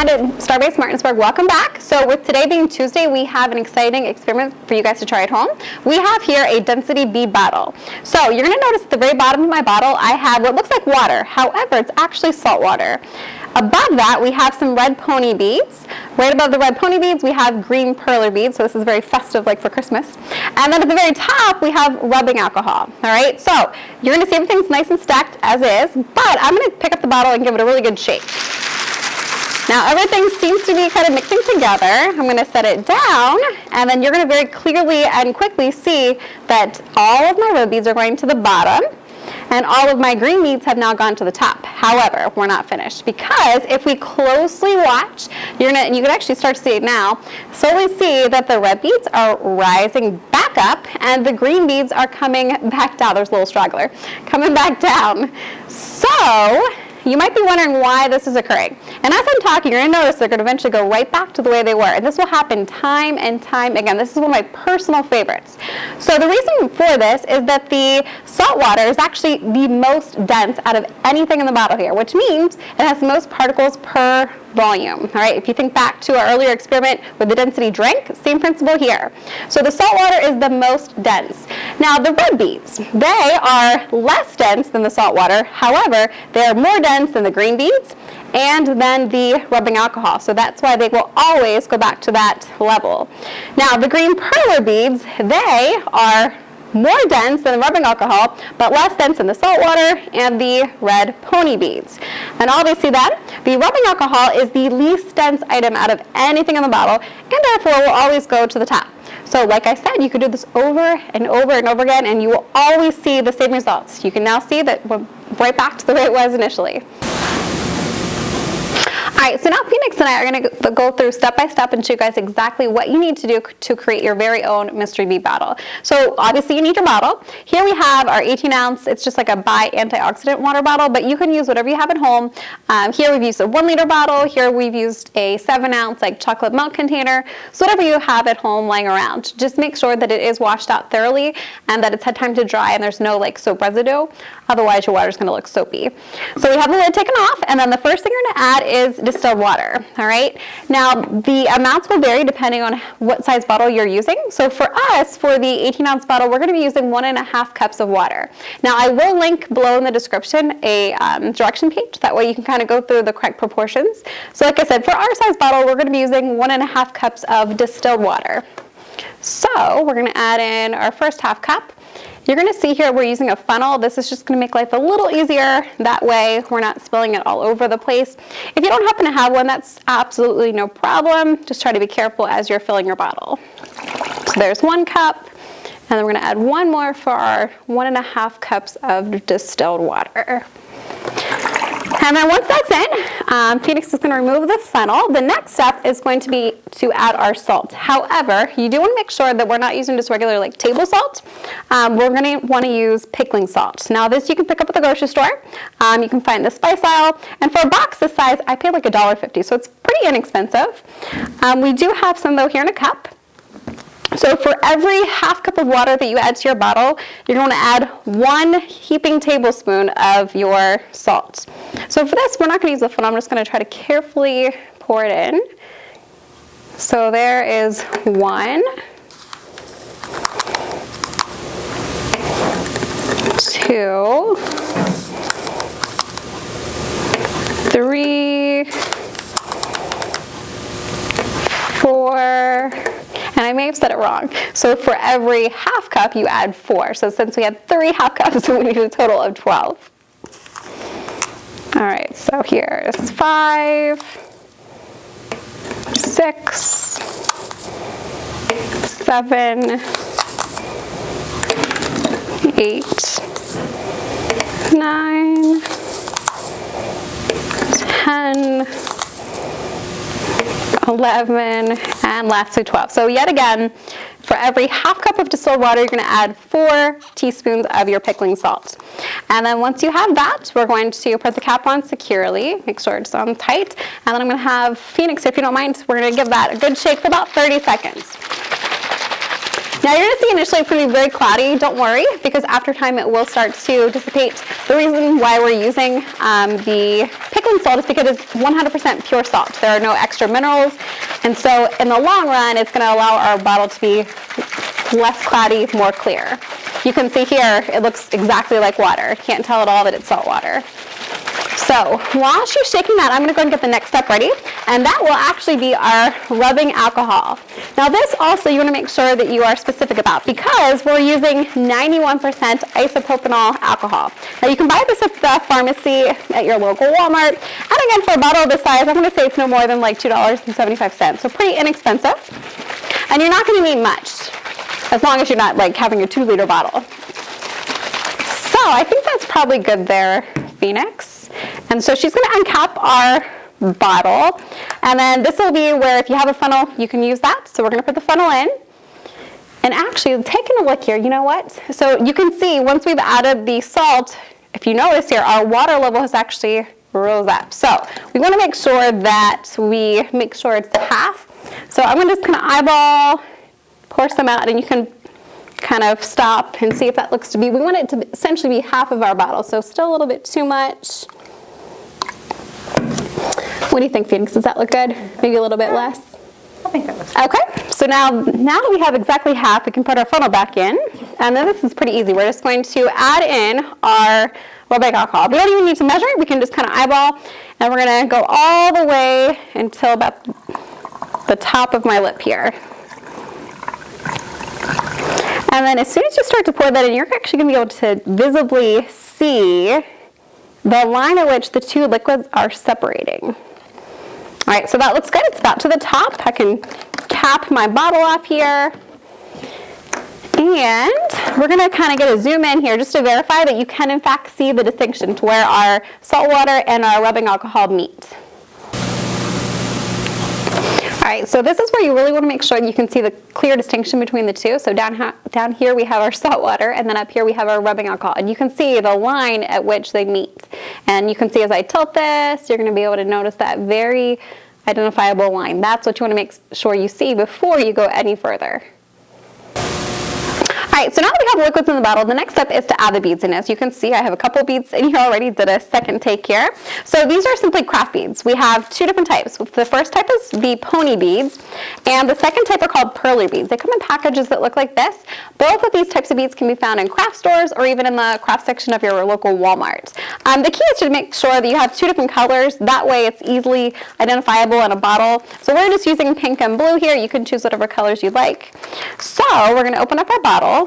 At Starbase Martinsburg, welcome back. So with today being Tuesday, we have an exciting experiment for you guys to try at home. We have here a density bead bottle. So you're going to notice at the very bottom of my bottle, I have what looks like water. However, it's actually salt water. Above that, we have some red pony beads. Right above the red pony beads, we have green perler beads. So this is very festive, like for Christmas. And then at the very top, we have rubbing alcohol. All right, so you're going to see everything's nice and stacked as is, but I'm going to pick up the bottle and give it a really good shake. Now everything seems to be kind of mixing together. I'm going to set it down, and then you're going to very clearly and quickly see that all of my red beads are going to the bottom, and all of my green beads have now gone to the top. However, we're not finished, because if we closely watch, you can actually start to see it now, slowly see that the red beads are rising back up, and the green beads are coming back down. There's a little straggler coming back down. So you might be wondering why this is occurring. And as I'm talking, you're going to notice they're going to eventually go right back to the way they were. And this will happen time and time again. This is one of my personal favorites. So the reason for this is that the salt water is actually the most dense out of anything in the bottle here, which means it has the most particles per volume. All right, if you think back to our earlier experiment with the density drink, same principle here. So the salt water is the most dense. Now the red beads, they are less dense than the salt water. However, they are more dense than the green beads and then the rubbing alcohol. So that's why they will always go back to that level. Now the green perler beads, they are more dense than the rubbing alcohol, but less dense than the salt water and the red pony beads. And obviously that the rubbing alcohol is the least dense item out of anything in the bottle, and therefore will always go to the top. So like I said, you could do this over and over and over again, and you will always see the same results. You can now see that we're right back to the way it was initially. All right, so now Phoenix and I are going to go through step by step and show you guys exactly what you need to do to create your very own mystery bead bottle. So obviously you need your bottle. Here we have our 18-ounce, it's just like a Bi antioxidant water bottle, but you can use whatever you have at home. Here we've used a 1-liter bottle. Here we've used a 7-ounce like chocolate milk container. So whatever you have at home lying around, just make sure that it is washed out thoroughly and that it's had time to dry and there's no like soap residue. Otherwise your water is going to look soapy. So we have the lid taken off, and then the first thing you're going to add is distilled water. All right. Now the amounts will vary depending on what size bottle you're using. So for us, for the 18-ounce bottle, we're going to be using 1.5 cups of water. Now I will link below in the description a direction page. That way you can kind of go through the correct proportions. So like I said, for our size bottle, we're going to be using 1.5 cups of distilled water. So we're going to add in our first half cup. You're going to see here we're using a funnel. This is just going to make life a little easier. That way we're not spilling it all over the place. If you don't happen to have one, that's absolutely no problem. Just try to be careful as you're filling your bottle. So there's 1 cup, and then we're going to add 1 more for our 1.5 cups of distilled water. And then once that's in, Phoenix is going to remove the funnel. The next step is going to be to add our salt. However, you do want to make sure that we're not using just regular like table salt. We're going to want to use pickling salt. Now this you can pick up at the grocery store. You can find the spice aisle. And for a box this size, I paid like $1.50, so it's pretty inexpensive. We do have some though here in a cup. So for every half cup of water that you add to your bottle, you're going to add 1 heaping tablespoon of your salt. So for this, we're not going to use the funnel. I'm just going to try to carefully pour it in. So there is 1, 2, 3, 4, and I may have said it wrong. So for every half cup, you add 4. So since we had 3 half cups, we need a total of 12. All right, so here's 5, 6, 7, 8, 9, 10, 11, and lastly 12. So yet again, for every half cup of distilled water, you're going to add 4 teaspoons of your pickling salt. And then once you have that, we're going to put the cap on securely, make sure it's on tight. And then I'm going to have Phoenix, if you don't mind, we're going to give that a good shake for about 30 seconds. Now you're going to see initially it's going to be very cloudy. Don't worry, because after time it will start to dissipate. The reason why we're using the pickling salt is because it's 100% pure salt. There are no extra minerals, and so in the long run it's going to allow our bottle to be less cloudy, more clear. You can see here it looks exactly like water. Can't tell at all that it's salt water. So while she's shaking that, I'm going to go and get the next step ready, and that will actually be our rubbing alcohol. Now this also you want to make sure that you are specific about, because we're using 91% isopropanol alcohol. Now you can buy this at the pharmacy at your local Walmart, and again for a bottle of this size, I'm going to say it's no more than like $2.75, so pretty inexpensive, and you're not going to need much, as long as you're not like having a 2-liter bottle. So I think that's probably good there, Phoenix. And so she's going to uncap our bottle, and then this will be where if you have a funnel, you can use that. So we're going to put the funnel in, and actually taking a look here, you know what? So you can see once we've added the salt, if you notice here, our water level has actually rose up. So we want to make sure that we make sure it's half. So I'm going to just kind of eyeball, pour some out, and you can kind of stop and see if that looks to be, we want it to essentially be half of our bottle, so still a little bit too much. What do you think, Phoenix? Does that look good? Maybe a little bit less? I think that looks good. Okay, so now that we have exactly half, we can put our funnel back in, and then this is pretty easy. We're just going to add in our rubbing alcohol. We don't even need to measure it, we can just kind of eyeball, and we're going to go all the way until about the top of my lip here. And then as soon as you start to pour that in, you're actually going to be able to visibly see the line at which the two liquids are separating. All right, so that looks good. It's about to the top. I can cap my bottle off here. And we're going to kind of get a zoom in here just to verify that you can in fact see the distinction to where our salt water and our rubbing alcohol meet. All right, so this is where you really want to make sure you can see the clear distinction between the two. So down here we have our salt water, and then up here we have our rubbing alcohol. And you can see the line at which they meet. And you can see as I tilt this, you're going to be able to notice that very identifiable line. That's what you want to make sure you see before you go any further. All right, so now that we have liquids in the bottle, the next step is to add the beads in. As you can see, I have a couple beads in here already, did a second take here. So these are simply craft beads. We have two different types. The first type is the pony beads, and the second type are called pearly beads. They come in packages that look like this. Both of these types of beads can be found in craft stores or even in the craft section of your local Walmart. The key is to make sure that you have two different colors. That way it's easily identifiable in a bottle. So we're just using pink and blue here. You can choose whatever colors you like. So we're going to open up our bottle.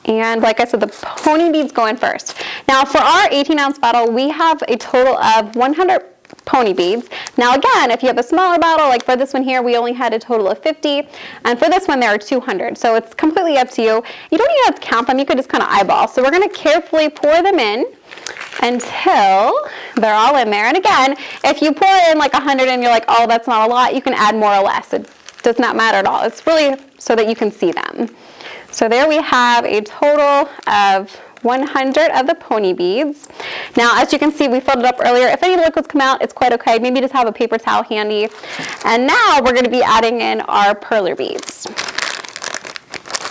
And like I said, the pony beads go in first. Now for our 18-ounce bottle, we have a total of 100 pony beads. Now again, if you have a smaller bottle, like for this one here, we only had a total of 50. And for this one, there are 200. So it's completely up to you. You don't even have to count them. You could just kind of eyeball. So we're going to carefully pour them in until they're all in there. And again, if you pour in like 100 and you're like, oh, that's not a lot, you can add more or less. It does not matter at all. It's really so that you can see them. So there we have a total of 100 of the pony beads. Now, as you can see, we filled it up earlier. If any liquids come out, it's quite okay. Maybe just have a paper towel handy. And now we're going to be adding in our perler beads.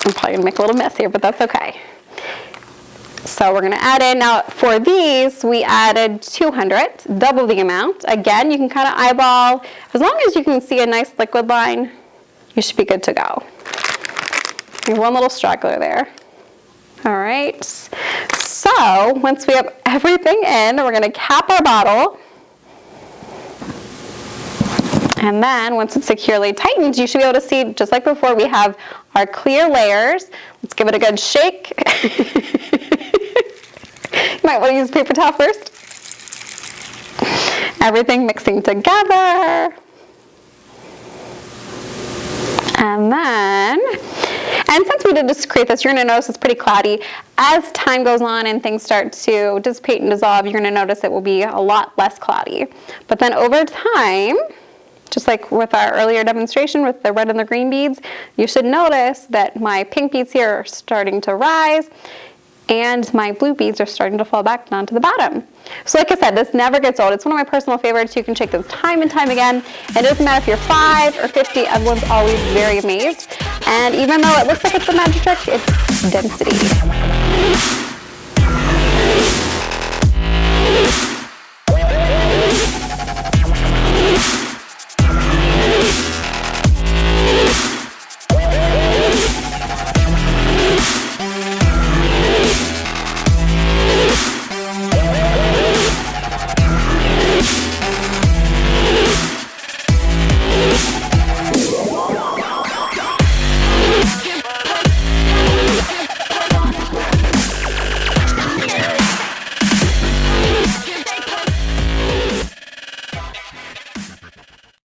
I'm probably going to make a little mess here, but that's okay. So we're going to add in, now for these, we added 200, double the amount. Again, you can kind of eyeball. As long as you can see a nice liquid line, you should be good to go. One little straggler there. All right, so once we have everything in, we're going to cap our bottle. And then once it's securely tightened, you should be able to see, just like before, we have our clear layers. Let's give it a good shake. You might want to use a paper towel first. Everything mixing together. And then, and since we did just create this, you're going to notice it's pretty cloudy. As time goes on and things start to dissipate and dissolve, you're going to notice it will be a lot less cloudy. But then over time, just like with our earlier demonstration with the red and the green beads, you should notice that my pink beads here are starting to rise. and my blue beads are starting to fall back down to the bottom. So like I said, this never gets old. It's one of my personal favorites. You can check this time and time again. It doesn't matter if you're 5 or 50, everyone's always very amazed. And even though it looks like it's a magic trick, it's density.